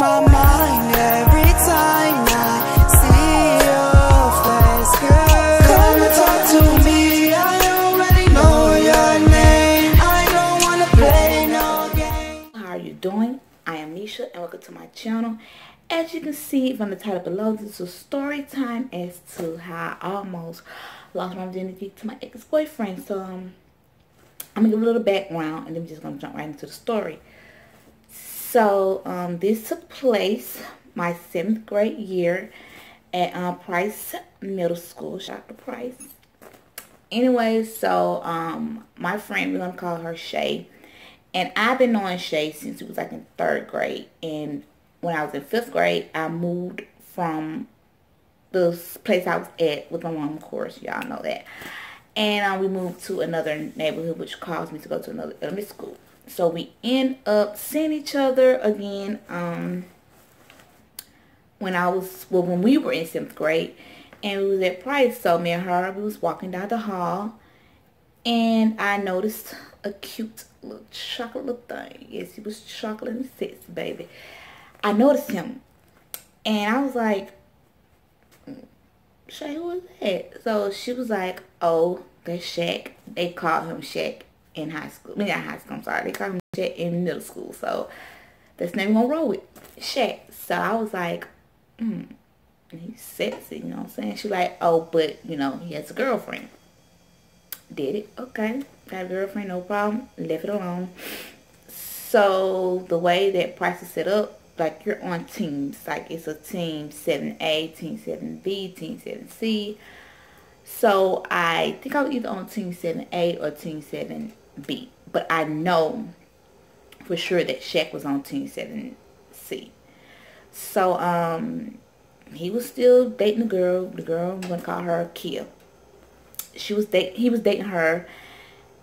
my mind every time I see your face, girl. Come and talk to me, I already know your name. I don't wanna play no game. How are you doing? I am Nisha and welcome to my channel. As you can see from the title below, this is a story time as to how I almost lost my virginity to my ex-boyfriend. So I'm gonna give a little background and then we're just gonna jump right into the story. So this took place my 7th grade year at Price Middle School. Shout out to Price. Anyway, so my friend, we're gonna call her Shay, and I've been knowing Shay since we was like in 3rd grade. And when I was in 5th grade, I moved from the place I was at with my mom, of course, y'all know that. And we moved to another neighborhood, which caused me to go to another elementary school. So we end up seeing each other again when we were in 7th grade, and we was at Price. So me and her, we was walking down the hall, and I noticed a cute little chocolate little thing. Yes, he was chocolate and sexy, baby. I noticed him, and I was like, Shay, who is that? So she was like, oh, that's Shaq. They called him Shaq in high school. I mean, not high school, I'm sorry. They called him Shaq in middle school. So that's the name we're gonna roll with, Shaq. So I was like, he's sexy, you know what I'm saying? She like, oh, but, you know, he has a girlfriend. Did it? Okay. Got a girlfriend, no problem. Left it alone. So the way that Price is set up, like you're on teams. Like it's a team 7A, team 7B, team 7C. So I think I was either on team 7A or team 7B. But I know for sure that Shaq was on team 7C. So he was still dating the girl. The girl, I'm gonna call her Kia. He was dating her.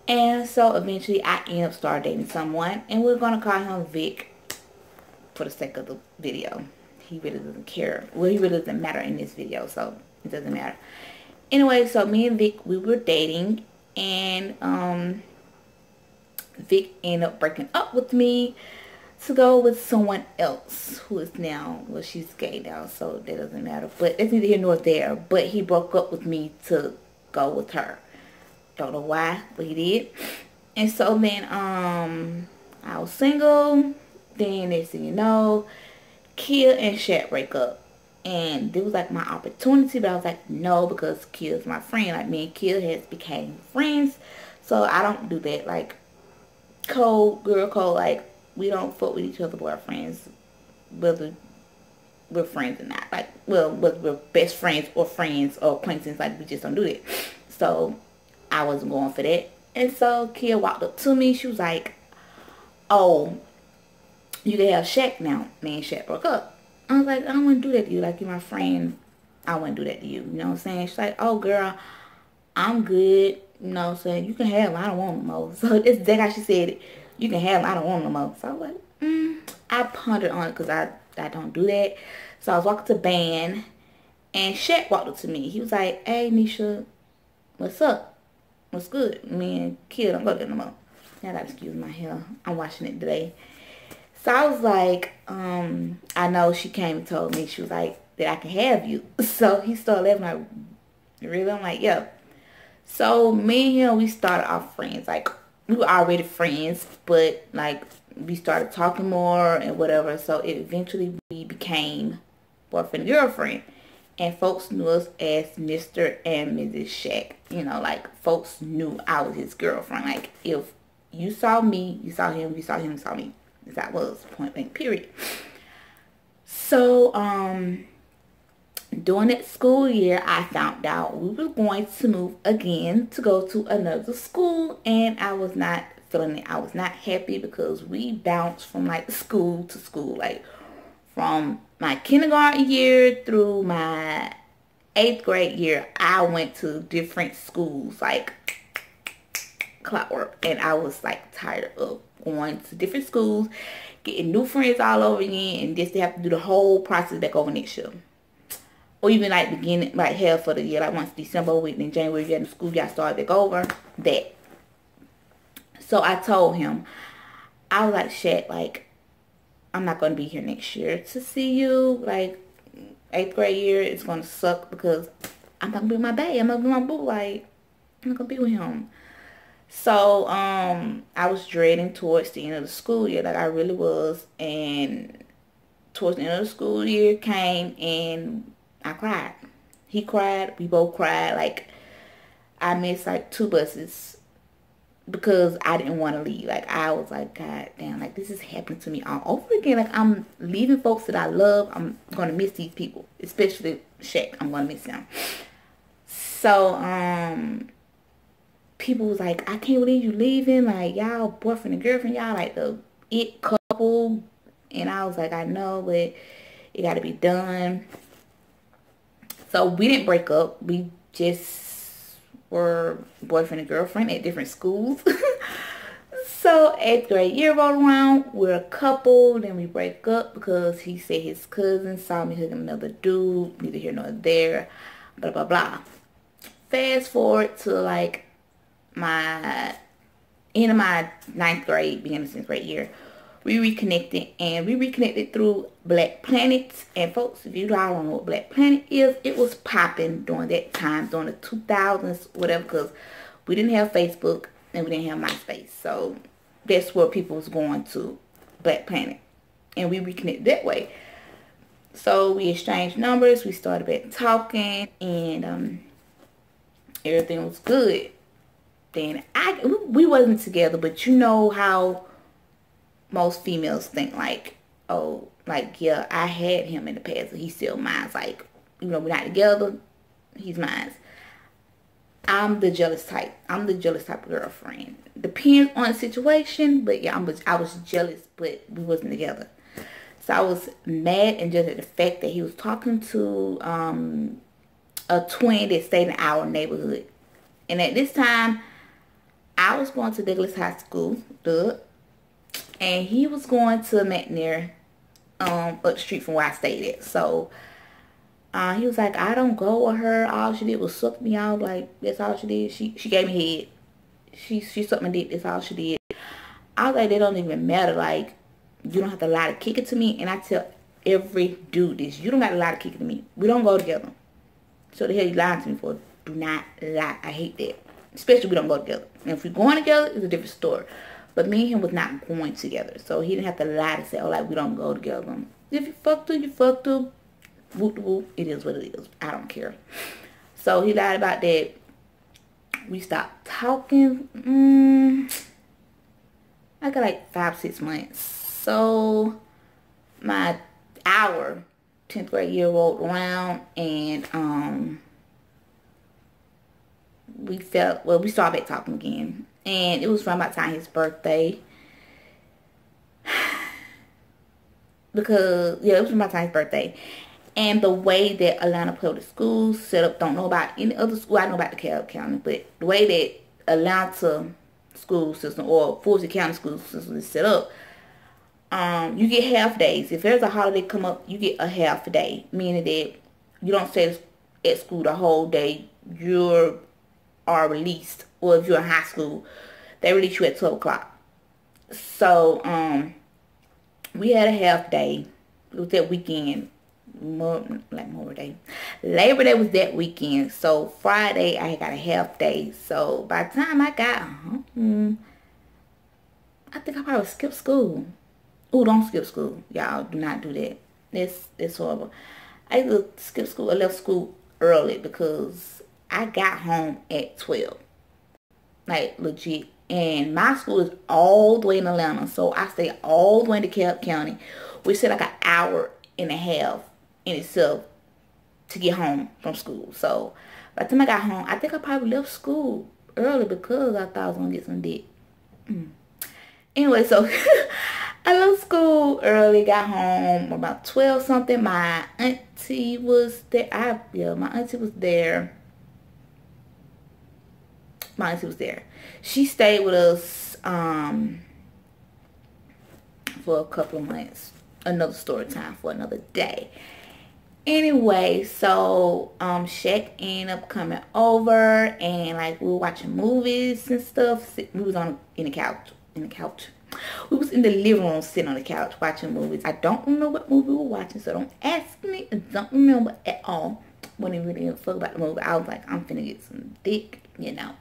And so eventually I ended up started dating someone, and we're gonna call him Vic for the sake of the video. He really doesn't care. Well, he really doesn't matter in this video, so it doesn't matter. Anyway, so me and Vic, we were dating, and Vic ended up breaking up with me to go with someone else who is now, well, she's gay now, so that doesn't matter. But it's neither here nor there. But he broke up with me to go with her. Don't know why, but he did. And so then I was single. Then next thing you know, Kia and Shaq break up. And it was like my opportunity, but I was like, no, because Kia's my friend. Like me and Kia has became friends. So I don't do that. Like code, girl code, like we don't fuck with each other, but we're friends. Whether we're friends or not. Like, well, whether we're best friends or acquaintances, like we just don't do that. So I wasn't going for that. And so Kia walked up to me. She was like, oh, you can have Shaq now. Me and Shaq broke up. I was like, I wouldn't do that to you. Like, you're my friend. I wouldn't do that to you. You know what I'm saying? She's like, oh, girl, I'm good. You know what I'm saying? You can have him. I don't want him no more. So it's that how she said it. You can have him. I don't want him no more. So I was like, I pondered on it because I don't do that. So I was walking to band, and Shaq walked up to me. He was like, hey, Nisha, what's up? What's good? Me and Kid don't go there no more. Now I gotta excuse my hair. I'm washing it today. So I was like, I know she came and told me, she was like, that I can have you. So he started laughing like, really? I'm like, yeah. So me and him, we started off friends. Like, we were already friends, but like, we started talking more and whatever. So eventually we became boyfriend and girlfriend. And folks knew us as Mr. and Mrs. Shaq. You know, like, folks knew I was his girlfriend. Like, if you saw me, you saw him, you saw him, you saw me. That was point blank, period. So, during that school year, I found out we were going to move again to go to another school. And I was not feeling it. I was not happy because we bounced from, like, school to school. Like, from my kindergarten year through my 8th grade year, I went to different schools, like clockwork. And I was, like, tired of going to different schools, getting new friends all over again, and just to have to do the whole process back over next year. Or even like beginning, like half of the year, like once December week, then January, you had the school, y'all started back over, that. So I told him, I was like, Shaq, like, I'm not going to be here next year to see you. Like, 8th grade year is going to suck because I'm not going to be with my bae. I'm not going to be with my boo. Like, I'm not going to be with him. So, I was dreading towards the end of the school year. Like, I really was. And towards the end of the school year came and I cried. He cried. We both cried. Like, I missed, like, 2 buses because I didn't want to leave. Like, I was like, God damn, like, this is happening to me all over again. Like, I'm leaving folks that I love. I'm going to miss these people, especially Shaq. I'm going to miss him. So, people was like, I can't believe you leaving. Like, y'all boyfriend and girlfriend, y'all like the it couple. And I was like, I know, but it got to be done. So, we didn't break up. We just were boyfriend and girlfriend at different schools. So 8th grade year rolled around, we're a couple, then we break up because he said his cousin saw me hugging another dude, neither here nor there, blah blah blah. Fast forward to like my end of my 9th grade, beginning of 10th grade year, we reconnected, and we reconnected through Black Planet. And folks, if you don't know what Black Planet is, it was popping during that time, during the 2000s, whatever, because we didn't have Facebook and we didn't have MySpace. So that's where people was going to, Black Planet. And we reconnected that way. So we exchanged numbers, we started back talking, and everything was good. Then we wasn't together, but you know how most females think, like, oh, like, yeah, I had him in the past, but he's still mine. Like, you know, we're not together, he's mine. I'm the jealous type. I'm the jealous type of girlfriend. Depends on the situation, but yeah, I was jealous, but we wasn't together. So I was mad and just at the fact that he was talking to a twin that stayed in our neighborhood. And at this time, I was going to Douglas High School, and he was going to McNair, up the street from where I stayed at. So he was like, I don't go with her. All she did was suck me out. Like, that's all she did. She gave me head. She sucked my dick. That's all she did. I was like, that don't even matter. Like, you don't have to lie to kick it to me. And I tell every dude this. You don't got to lie to kick it to me. We don't go together. So the hell you lying to me for? Do not lie. I hate that. Especially we don't go together. And if we're going together, it's a different story. But me and him was not going together. So he didn't have to lie to say, oh, like, we don't go together. If you fucked her, you fucked her. Whoop whoop. It is what it is. I don't care. So he lied about that. We stopped talking. I got like 5-6 months. So our 10th grade year rolled around, and we started back talking again. And it was around about time his birthday. Because, yeah, it was around about time his birthday. And the way that Atlanta Public Schools set up, don't know about any other school. I know about the DeKalb County, but the way that Atlanta school system or Fulton County school system is set up, you get half days. If there's a holiday come up, you get a half day, meaning that you don't stay at school the whole day. You are released, or if you're in high school, they release you at 12 o'clock. So we had a half day. It was that weekend. Labor Day was that weekend. So Friday I got a half day. So by the time I got home, I think I probably skipped school. Oh, don't skip school. Y'all do not do that. It's horrible. I either skipped school or left school early because I got home at 12. Like, legit. And my school is all the way in Atlanta. So I stay all the way in DeKalb County, which is like an hour and a half in itself to get home from school. So by the time I got home, I think I probably left school early because I thought I was going to get some dick. Anyway, so I left school early, got home about 12 something. My auntie was there. My auntie was there. She stayed with us for a couple of months. Another story time for another day. Anyway, so Shaq ended up coming over, and like we were watching movies and stuff. We was in the couch. We was in the living room sitting on the couch watching movies. I don't remember what movie we were watching, so don't ask me. I don't remember at all. Wasn't really give a fuck about the movie. I was like, I'm finna get some dick, you know.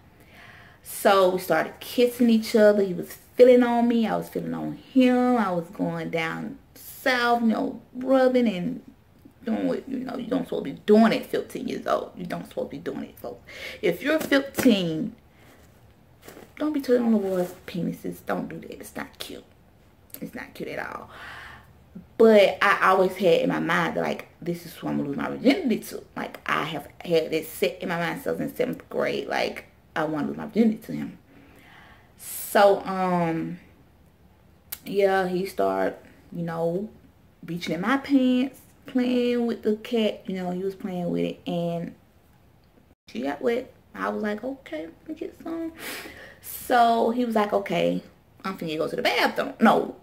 So we started kissing each other. He was feeling on me. I was feeling on him. I was going down south, you know, rubbing and doing what, you know, you don't supposed to be doing at 15 years old. You don't supposed to be doing it, folks. If you're 15, don't be touching on the boys' penises. Don't do that. It's not cute. It's not cute at all. But I always had in my mind that, like, this is who I'm going to lose my virginity to. Like, I have had this set in my mind since in 7th grade. Like, I want to lose my virginity to him. So, yeah, he started, you know, reaching in my pants, playing with the cat. You know, he was playing with it. And she got wet. I was like, okay, let me get some. So, he was like, okay, I'm finna go to the bathroom. No,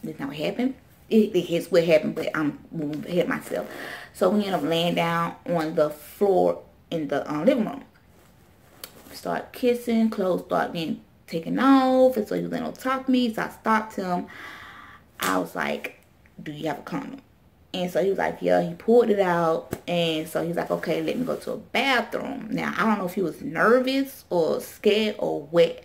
that's not what happened. It's what happened, but I'm moving ahead myself. So we ended up laying down on the floor in the living room. Start kissing, clothes start being taken off, and so he was laying on top of me. So I stopped him. I was like, do you have a condom? And so he was like, yeah. He pulled it out, and so he's like, okay, let me go to a bathroom. Now I don't know if he was nervous or scared or wet,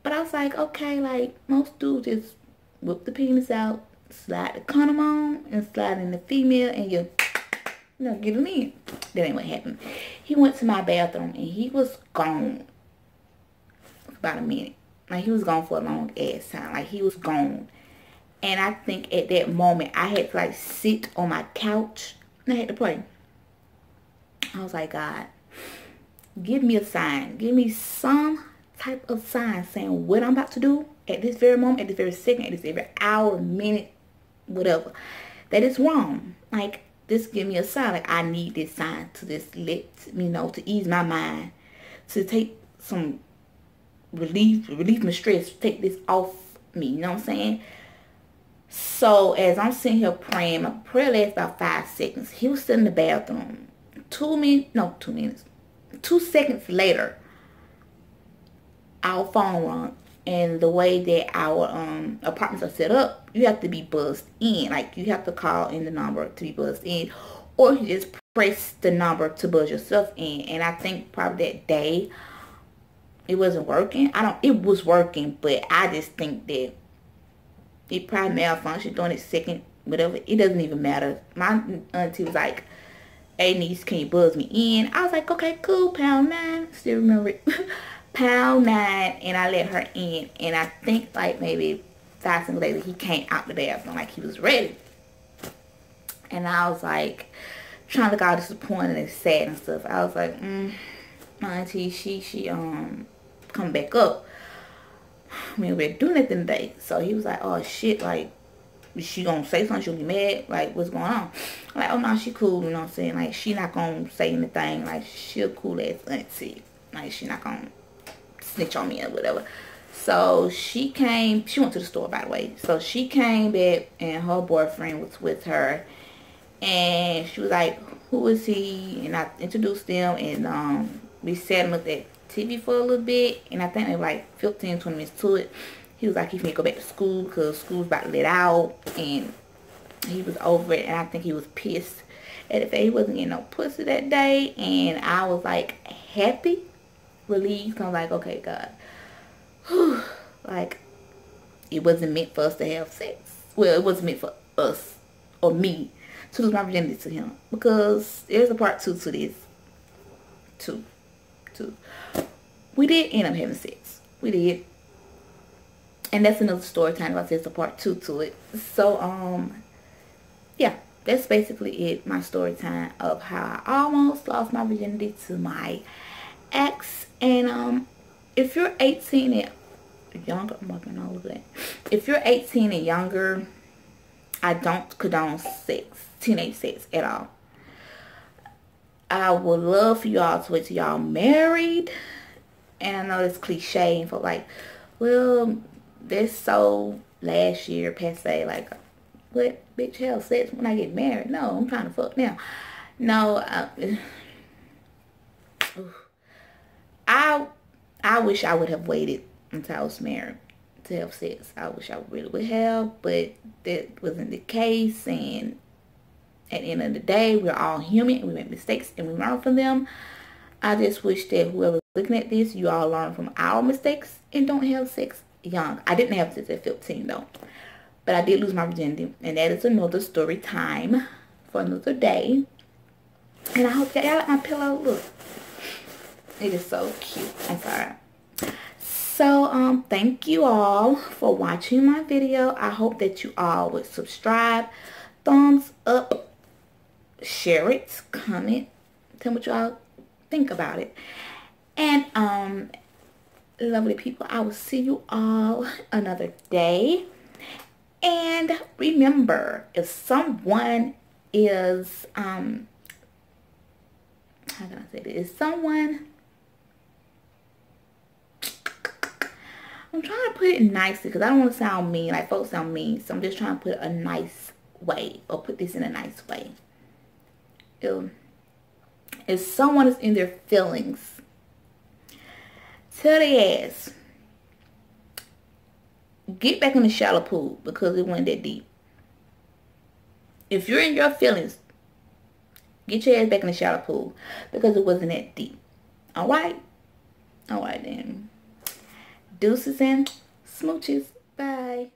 but I was like, okay, like most dudes just whip the penis out, slide the condom on, and slide in the female, and you know, get him in. That ain't what happened. He went to my bathroom, and he was gone for about a minute. Like, he was gone for a long ass time. Like, he was gone. And I think at that moment, I had to, like, sit on my couch, and I had to pray. I was like, God, give me a sign. Give me some type of sign saying what I'm about to do at this very moment, at this very second, at this every hour, minute, whatever, that is wrong. Like, just give me a sign. Like, I need this sign to just let me know, to ease my mind, to take some relief my stress, take this off me, you know what I'm saying? So as I'm sitting here praying, my prayer lasts about 5 seconds. He was still in the bathroom. 2 seconds later, our phone rang. And the way that our apartments are set up, you have to be buzzed in. Like, you have to call in the number to be buzzed in, or you just press the number to buzz yourself in. And I think probably that day it wasn't working. It was working, but I just think that it probably malfunctioned during the second, whatever. It doesn't even matter. My auntie was like, hey niece, can you buzz me in? I was like, okay, cool, pound 9. Still remember it. Pound 9, and I let her in, and I think like maybe 5 seconds later he came out the bathroom like he was ready, and I was like trying to look all disappointed and sad and stuff. I was like, my auntie, she come back up. We ain't do nothing today. So he was like, oh shit, like, is she gonna say something? She'll be mad? Like, what's going on? I'm like, oh no, she cool, you know what I'm saying? Like, she not gonna say anything. Like, she a cool ass auntie. Like, she not gonna snitch on me or whatever. So she came, she went to the store, by the way. So she came back, and her boyfriend was with her, and she was like, who is he? And I introduced them, and we sat and looked at TV for a little bit, and I think they were like 15-20 minutes to it. He was like, he finna go back to school because school's about to let out, and he was over it, and I think he was pissed at the fact he wasn't getting no pussy that day. And I was like happy, relieved, cause I'm like, okay, God, whew, like, it wasn't meant for us to have sex. Well, it wasn't meant for us or me to lose my virginity to him, because there's a part 2 to this. Two. We did end up having sex. We did. And that's another story time. About there's a part 2 to it. So, yeah, that's basically it. My story time of how I almost lost my virginity to my ex. And if you're 18 and younger, I'm working all of that. If you're 18 and younger, I don't condone sex, teenage sex at all. I would love for y'all to wait till y'all married. And I know it's cliche and for like, well, that's so last year passe. Like, what, bitch, hell, sex when I get married? No, I'm trying to fuck now. No, I wish I would have waited until I was married to have sex. I wish I really would have, but that wasn't the case. And at the end of the day, we're all human and we make mistakes and we learn from them. I just wish that whoever's looking at this, you all learn from our mistakes and don't have sex young. I didn't have sex at 15 though, but I did lose my virginity, and that is another story time for another day. And I hope y'all like my pillow. Look, it is so cute. I'm sorry. So thank you all for watching my video. I hope that you all would subscribe, thumbs up, share it, comment, tell me what y'all think about it. And lovely people, I will see you all another day. And remember, if someone is how can I say this? I'm trying to put it nicely because I don't want to sound mean. Like folks sound mean, so I'm just trying to put it a nice way, or put this in a nice way. If someone is in their feelings, tell their ass, get back in the shallow pool because it wasn't that deep. If you're in your feelings, get your ass back in the shallow pool because it wasn't that deep. Alright? Alright then. Deuces and smooches. Bye.